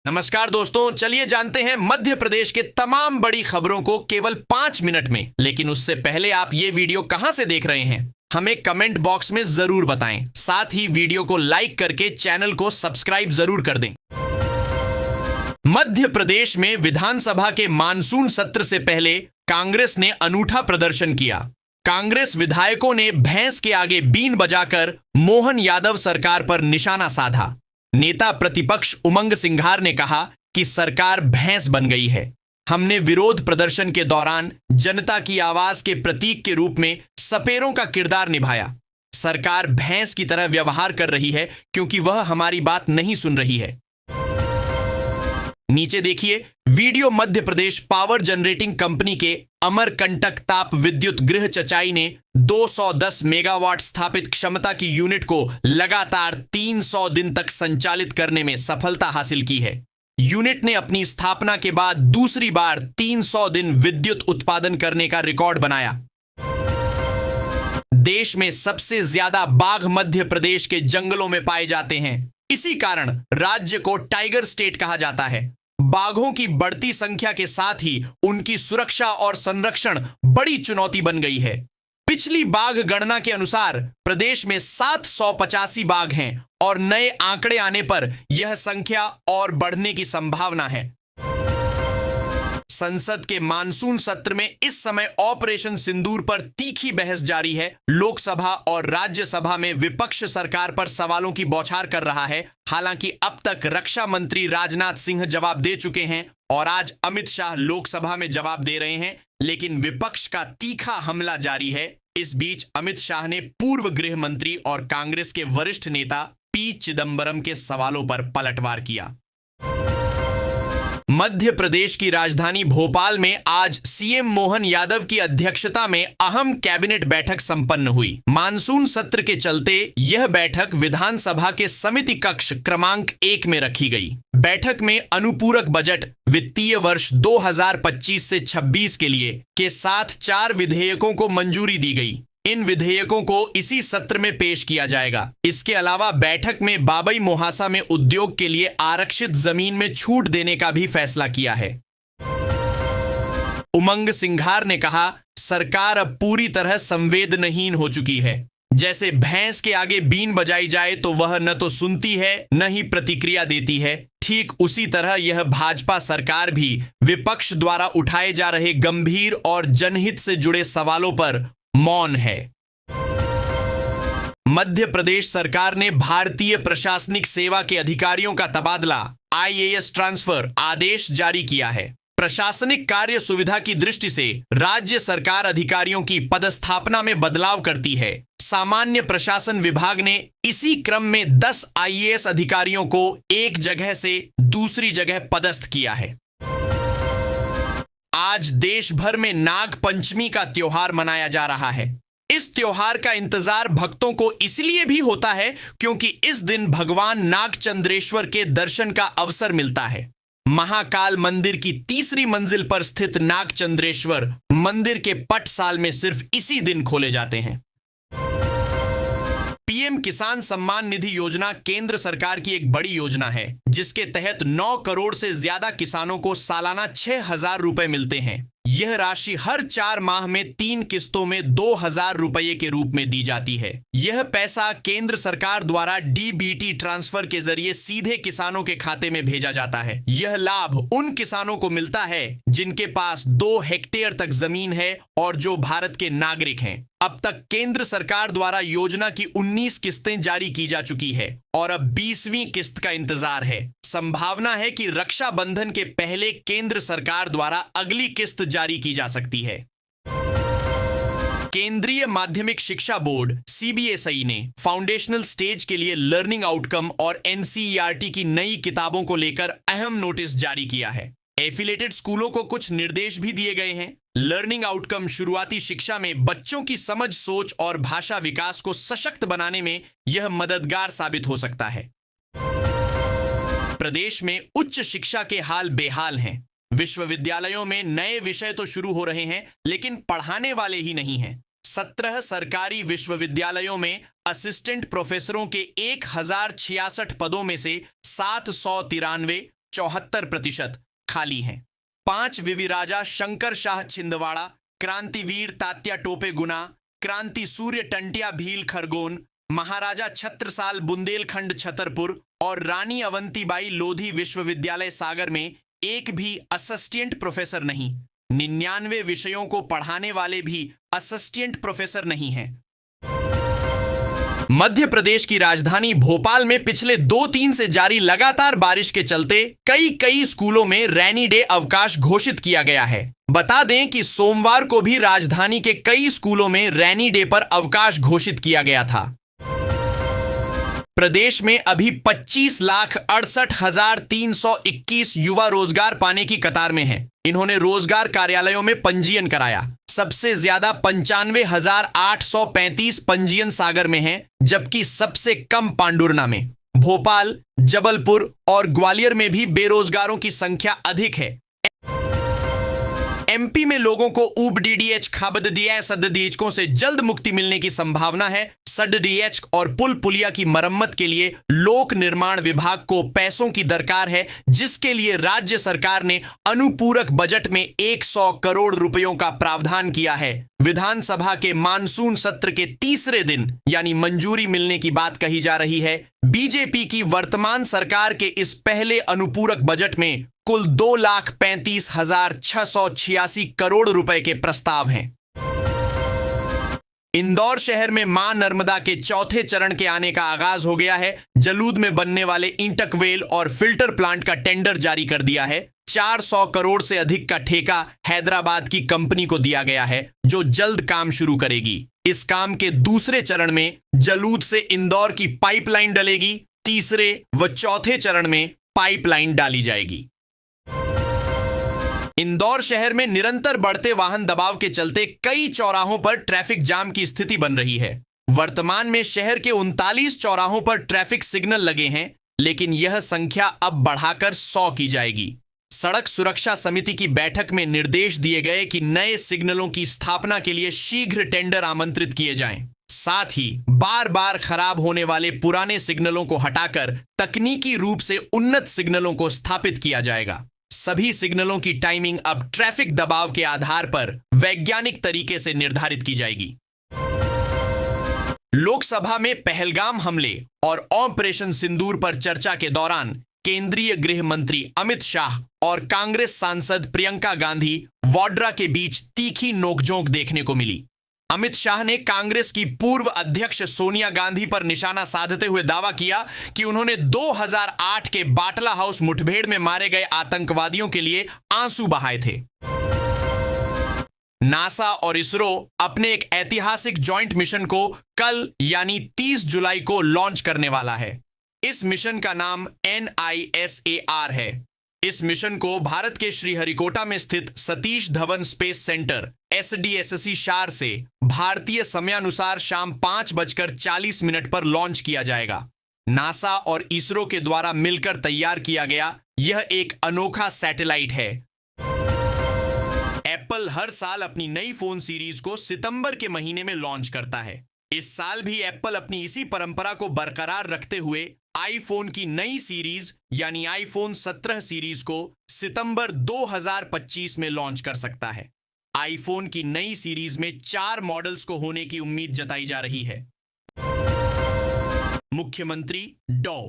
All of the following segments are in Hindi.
नमस्कार दोस्तों, चलिए जानते हैं मध्य प्रदेश के तमाम बड़ी खबरों को केवल 5 मिनट में। लेकिन उससे पहले आप ये वीडियो कहां से देख रहे हैं, हमें कमेंट बॉक्स में जरूर बताएं। साथ ही वीडियो को लाइक करके चैनल को सब्सक्राइब जरूर कर दें। मध्य प्रदेश में विधानसभा के मानसून सत्र से पहले कांग्रेस ने अनूठा प्रदर्शन किया। कांग्रेस विधायकों ने भैंस के आगे बीन बजाकर मोहन यादव सरकार पर निशाना साधा। नेता प्रतिपक्ष उमंग सिंघार ने कहा कि सरकार भैंस बन गई है। हमने विरोध प्रदर्शन के दौरान जनता की आवाज के प्रतीक के रूप में सपेरों का किरदार निभाया। सरकार भैंस की तरह व्यवहार कर रही है क्योंकि वह हमारी बात नहीं सुन रही है। नीचे देखिए video. Madhya Pradesh power generating company के अमरकंटक ताप विद्युत गृह चचाई ने 210 मेगावाट स्थापित क्षमता की यूनिट को लगातार 300 दिन तक संचालित करने में सफलता हासिल की है। यूनिट ने अपनी स्थापना के बाद दूसरी बार 300 दिन विद्युत उत्पादन करने का रिकॉर्ड बनाया। देश में सबसे ज्यादा बाघ मध्य प्रदेश के जंगलों में पाए जाते हैं। इसी कारण राज्य को टाइगर स्टेट कहा जाता है। बाघों की बढ़ती संख्या के साथ ही उनकी सुरक्षा और संरक्षण बड़ी चुनौती बन गई है। पिछली बाघ गणना के अनुसार प्रदेश में 785 बाघ हैं और नए आंकड़े आने पर यह संख्या और बढ़ने की संभावना है। संसद के मानसून सत्र में इस समय ऑपरेशन सिंदूर पर तीखी बहस जारी है। लोकसभा और राज्यसभा में विपक्ष सरकार पर सवालों की बौछार कर रहा है। हालांकि अब तक रक्षा मंत्री राजनाथ सिंह जवाब दे चुके हैं और आज अमित शाह लोकसभा में जवाब दे रहे हैं, लेकिन विपक्ष का तीखा हमला जारी है। इस बीच अमित शाह ने पूर्व गृह मंत्री और कांग्रेस के वरिष्ठ नेता पी चिदंबरम के सवालों पर पलटवार किया। मध्य प्रदेश की राजधानी भोपाल में आज सीएम मोहन यादव की अध्यक्षता में अहम कैबिनेट बैठक संपन्न हुई। मानसून सत्र के चलते यह बैठक विधानसभा के समिति कक्ष क्रमांक 1 में रखी गई। बैठक में अनुपूरक बजट वित्तीय वर्ष 2025 से 26 के लिए के साथ 4 विधेयकों को मंजूरी दी गई। इन विधेयकों को इसी सत्र में पेश किया जाएगा। इसके अलावा बैठक में बाबई मोहासा में उद्योग के लिए आरक्षित जमीन में छूट देने का भी फैसला किया है। उमंग सिंघार ने कहा, सरकार अब पूरी तरह संवेदनहीन हो चुकी है। जैसे भैंस के आगे बीन बजाई जाए तो वह न तो सुनती है न ही प्रतिक्रिया देती है, ठीक उसी तरह यह भाजपा सरकार भी विपक्ष द्वारा उठाए जा रहे गंभीर और जनहित से जुड़े सवालों पर मौन है। मध्य प्रदेश सरकार ने भारतीय प्रशासनिक सेवा के अधिकारियों का तबादला आईएएस ट्रांसफर आदेश जारी किया है। प्रशासनिक कार्य सुविधा की दृष्टि से राज्य सरकार अधिकारियों की पदस्थापना में बदलाव करती है। सामान्य प्रशासन विभाग ने इसी क्रम में 10 आईएएस अधिकारियों को एक जगह से दूसरी जगह पदस्थ किया है। आज देश भर में नाग पंचमी का त्योहार मनाया जा रहा है। इस त्योहार का इंतजार भक्तों को इसलिए भी होता है क्योंकि इस दिन भगवान नागचंद्रेश्वर के दर्शन का अवसर मिलता है। महाकाल मंदिर की तीसरी मंजिल पर स्थित नागचंद्रेश्वर मंदिर के पट साल में सिर्फ इसी दिन खोले जाते हैं। पीएम किसान सम्मान निधि योजना केंद्र सरकार की एक बड़ी योजना है, जिसके तहत 9 करोड़ से ज्यादा किसानों को सालाना 6,000 रुपए मिलते हैं। यह राशि हर 4 माह में 3 किस्तों में 2,000 रुपये के रूप में दी जाती है। यह पैसा केंद्र सरकार द्वारा डीबीटी ट्रांसफर के जरिए सीधे किसानों के खाते में भेजा जाता है। यह लाभ उन किसानों को मिलता है जिनके पास 2 हेक्टेयर तक जमीन है और जो भारत के नागरिक हैं। अब तक केंद्र सरकार द्वारा योजना की 19 किस्तें जारी की जा चुकी है और अब 20वीं किस्त का इंतजार है। संभावना है कि रक्षाबंधन के पहले केंद्र सरकार द्वारा अगली किस्त जारी की जा सकती है। केंद्रीय माध्यमिक शिक्षा बोर्ड सीबीएसई ने फाउंडेशनल स्टेज के लिए लर्निंग आउटकम और एनसीईआरटी की नई किताबों को लेकर अहम नोटिस जारी किया है। एफिलेटेड स्कूलों को कुछ निर्देश भी दिए गए हैं। लर्निंग आउटकम शुरुआती शिक्षा में बच्चों की समझ, सोच और भाषा विकास को सशक्त बनाने में यह मददगार साबित हो सकता है। प्रदेश में उच्च शिक्षा के हाल बेहाल हैं। विश्वविद्यालयों में नए विषय तो शुरू हो रहे हैं, लेकिन पढ़ाने वाले ही नहीं हैं। 17 सरकारी विश्वविद्यालयों में असिस्टेंट प्रोफेसरों के 1066 पदों में से 793 74% खाली हैं। 5 विविराजा शंकर शाह छिंदवाड़ा, क्रांतिवीर तात्या टोपे गुना, क्रांति सूर्य टंटिया भील खरगोन, महाराजा छत्रसाल बुंदेलखंड छतरपुर और रानी अवंतीबाई लोधी विश्वविद्यालय सागर में एक भी असिस्टेंट प्रोफेसर नहीं। 99 विषयों को पढ़ाने वाले भी असिस्टेंट प्रोफेसर नहीं हैं। मध्य प्रदेश की राजधानी भोपाल में पिछले 2-3 से जारी लगातार बारिश के चलते कई स्कूलों में रेनी डे अवकाश घोषित किया गया है। बता दें कि सोमवार को भी राजधानी के कई स्कूलों में रेनी डे पर अवकाश घोषित किया गया था। प्रदेश में अभी 25,68,321 युवा रोजगार पाने की कतार में हैं। इन्होंने रोजगार कार्यालयों में पंजीयन कराया। सबसे ज्यादा 95,835 पंजीयन सागर में हैं, जबकि सबसे कम पांडुरना में। भोपाल, जबलपुर और ग्वालियर में भी बेरोजगारों की संख्या अधिक है। एमपी में लोगों को ऊबडीडीएच खाबददिया सद्दीजकों से जल्द मुक्ति मिलने की संभावना है। सडडीएच और पुल पुलिया की मरम्मत के लिए लोक निर्माण विभाग को पैसों की दरकार है, जिसके लिए राज्य सरकार ने अनुपूरक बजट में 100 करोड़ रुपयों का प्रावधान किया है। विधानसभा के मानसून सत्र के तीसरे दिन यानी मंजूरी मिलने की बात कही जा रही है। बीजेपी की वर्तमान सरकार के इस पहले अनुपूरक बजट में कुल 2,35,686 करोड़ रुपए के प्रस्ताव हैं। इंदौर शहर में मां नर्मदा के चौथे चरण के आने का आगाज हो गया है। जलूद में बनने वाले इंटकवेल और फिल्टर प्लांट का टेंडर जारी कर दिया है। 400 करोड़ से अधिक का ठेका हैदराबाद की कंपनी को दिया गया है, जो जल्द काम शुरू करेगी। इस काम के दूसरे चरण में जलूद से इंदौर की पाइपलाइन डलेगी। तीसरे व चौथे चरण में पाइपलाइन डाली जाएगी। इंदौर शहर में निरंतर बढ़ते वाहन दबाव के चलते कई चौराहों पर ट्रैफिक जाम की स्थिति बन रही है। वर्तमान में शहर के 39 चौराहों पर ट्रैफिक सिग्नल लगे हैं, लेकिन यह संख्या अब बढ़ाकर 100 की जाएगी। सड़क सुरक्षा समिति की बैठक में निर्देश दिए गए कि नए सिग्नलों की स्थापना के लिए शीघ्र टेंडर आमंत्रित किए जाएं। साथ ही बार बार खराब होने वाले पुराने सिग्नलों को हटाकर तकनीकी रूप से उन्नत सिग्नलों को स्थापित किया जाएगा। सभी सिग्नलों की टाइमिंग अब ट्रैफिक दबाव के आधार पर वैज्ञानिक तरीके से निर्धारित की जाएगी। लोकसभा में पहलगाम हमले और ऑपरेशन सिंदूर पर चर्चा के दौरान केंद्रीय गृह मंत्री अमित शाह और कांग्रेस सांसद प्रियंका गांधी वाड्रा के बीच तीखी नोकझोंक देखने को मिली। अमित शाह ने कांग्रेस की पूर्व अध्यक्ष सोनिया गांधी पर निशाना साधते हुए दावा किया कि उन्होंने 2008 के बाटला हाउस मुठभेड़ में मारे गए आतंकवादियों के लिए आंसू बहाए थे। नासा और इसरो अपने एक ऐतिहासिक जॉइंट मिशन को कल यानी 30 जुलाई को लॉन्च करने वाला है। इस मिशन का नाम NISAR है। इस मिशन को भारत के श्रीहरिकोटा में स्थित Satish Dhawan space centre SDSC शार से भारतीय समयानुसार शाम 5:40 पर लॉन्च किया जाएगा। नासा और इसरो के द्वारा मिलकर तैयार किया गया यह एक अनोखा सैटेलाइट है। एप्पल हर साल अपनी नई फोन सीरीज को सितंबर के महीने में लॉन्च करता है। इस साल भी एप्पल अपनी इसी परंपरा को बरकरार रखते हुए आईफोन की नई सीरीज यानी आईफोन 17 सीरीज को सितंबर 2025 में लॉन्च कर सकता है। आईफोन की नई सीरीज में 4 मॉडल्स को होने की उम्मीद जताई जा रही है। मुख्यमंत्री डॉ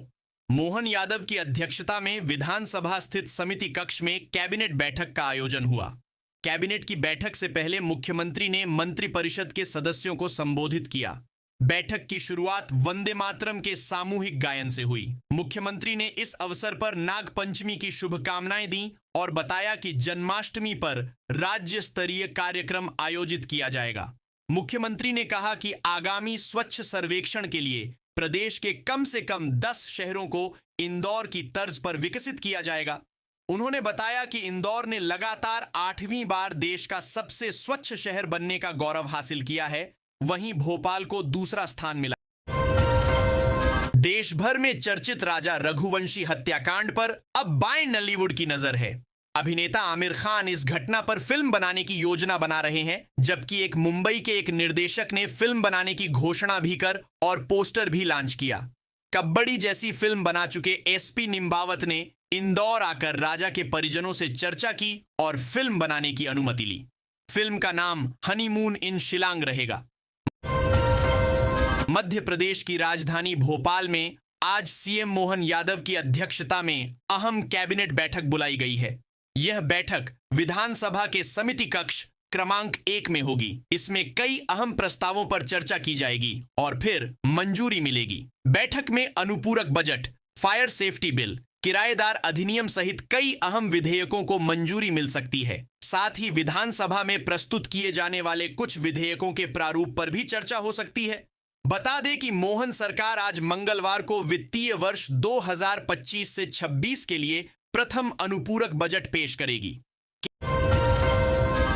मोहन यादव की अध्यक्षता में विधानसभा स्थित समिति कक्ष में कैबिनेट बैठक का आयोजन हुआ। कैबिनेट की बैठक से पहले मुख्यमंत्री ने मंत्रिपरिषद के सदस्यों को संबोधित किया। बैठक की शुरुआत वंदे मातरम के सामूहिक गायन से हुई। मुख्यमंत्री ने इस अवसर पर नागपंचमी की शुभकामनाएं दी और बताया कि जन्माष्टमी पर राज्य स्तरीय कार्यक्रम आयोजित किया जाएगा। मुख्यमंत्री ने कहा कि आगामी स्वच्छ सर्वेक्षण के लिए प्रदेश के कम से कम 10 शहरों को इंदौर की तर्ज पर विकसित किया जाएगा। उन्होंने बताया कि इंदौर ने लगातार 8वीं बार देश का सबसे स्वच्छ शहर बनने का गौरव हासिल किया है, वहीं भोपाल को दूसरा स्थान मिला। देश भर में चर्चित राजा रघुवंशी हत्याकांड पर अब बाएं नॉलीवुड की नजर है। अभिनेता आमिर खान इस घटना पर फिल्म बनाने की योजना बना रहे हैं, जबकि एक मुंबई के एक निर्देशक ने फिल्म बनाने की घोषणा भी कर और पोस्टर भी लॉन्च किया। कब्बड़ी जैसी फिल्म बना चुके SP निम्बावत ने इंदौर आकर राजा के परिजनों से चर्चा की और फिल्म बनाने की अनुमति ली। फिल्म का नाम हनीमून इन शिलांग रहेगा। मध्य प्रदेश की राजधानी भोपाल में आज सीएम मोहन यादव की अध्यक्षता में अहम कैबिनेट बैठक बुलाई गई है। यह बैठक विधानसभा के समिति कक्ष क्रमांक 1 में होगी। इसमें कई अहम प्रस्तावों पर चर्चा की जाएगी और फिर मंजूरी मिलेगी। बैठक में अनुपूरक बजट, फायर सेफ्टी बिल, किराएदार अधिनियम सहित कई अहम विधेयकों को मंजूरी मिल सकती है। साथ ही विधानसभा में प्रस्तुत किए जाने वाले कुछ विधेयकों के प्रारूप पर भी चर्चा हो सकती है। बता दें कि मोहन सरकार आज मंगलवार को वित्तीय वर्ष 2025 से 26 के लिए प्रथम अनुपूरक बजट पेश करेगी।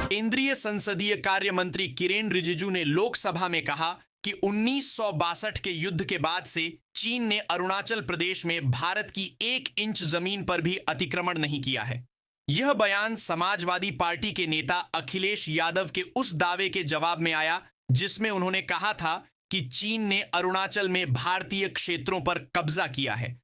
केंद्रीय संसदीय कार्य मंत्री किरेन रिजिजू ने लोकसभा में कहा कि 1962 के युद्ध के बाद से चीन ने अरुणाचल प्रदेश में भारत की 1 इंच जमीन पर भी अतिक्रमण नहीं किया है। यह बयान समाजवादी पार्टी के नेता अखिलेश यादव के उस दावे के जवाब में आया जिसमें उन्होंने कहा था कि चीन ने अरुणाचल में भारतीय क्षेत्रों पर कब्जा किया है।